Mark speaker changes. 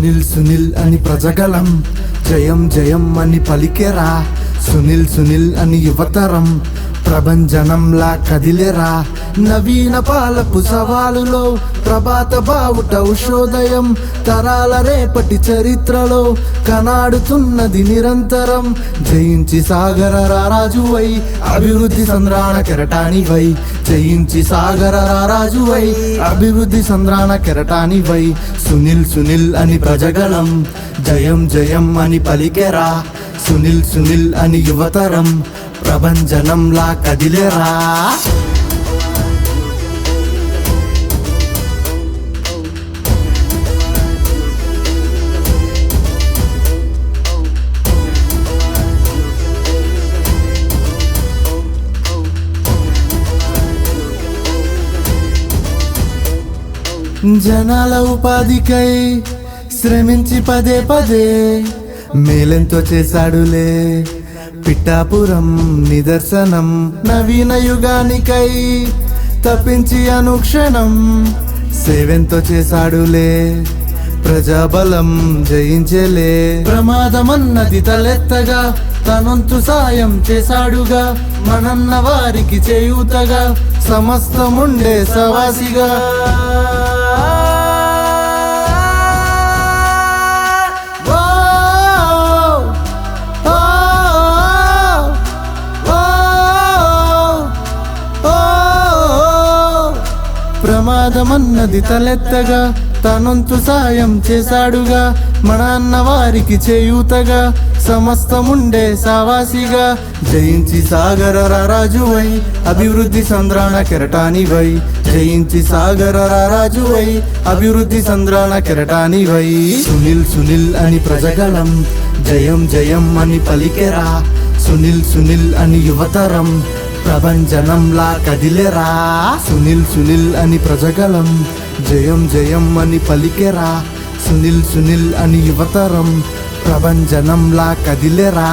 Speaker 1: సునీల్ సునీల్ అని ప్రజగలం జయం జయం అని పలికెరా. సునీల్ సునీల్ అని యువతరం ప్రభంజనంలా కదిలేరా. నవీన పాలపు సవాలులో ప్రభాత బావుట ఉషోదయం. తరాల రేపటి చరిత్రలో కనాడుతున్నది నిరంతరం. జయించి సాగర రారాజువై అభివృద్ధి సంద్రాన కెరటానివై. జయించి సాగర రారాజువై అభివృద్ధి సంద్రాన కెరటానివై. సునీల్ సునీల్ అని ప్రజగలం జయం జయం అని పలికెరా. సునీల్ సునీల్ అని యువతరం ప్రభంజనంలా కదిలేరా. జనాల ఉపాధికై శ్రమించి పదే పదే మేలెంతో చేశాడులే. పిఠాపురం నిదర్శనం నవీన యుగానికై తప్పించి అనుక్షణం సేవెంతో చేశాడులే. ప్రజాబలం జయించేలే. ప్రమాదమన్నది తలెత్తగా తనొంతు సాయం చేశాడుగా. మనన్న వారికి చేయూతగా సమస్తముండే సవాసిగా. ప్రమాదమన్నది తలెత్తగా తనొంతు సాయం చేశాడుగా. మన అన్న వారికి చేయూతగా సమస్తముండే సావాసిగా. జయించి సాగర రారాజువై అభివృద్ధి సంద్రాన కెరటానివై. జయించి సాగర రారాజువై అభివృద్ధి సంద్రాన కెరటానివై. సునీల్ సునీల్ అని ప్రజగలం జయం జయం అని పలికెరా. సునీల్ సునీల్ అని యువతరం ప్రభంజనంలా కదిలేరా. సునీల్ సునీల్ అని ప్రజగలం జయం జయం అని పలికెరా. సునీల్ సునీల్ అని యువతరం ప్రభంజనంలా కదిలేరా.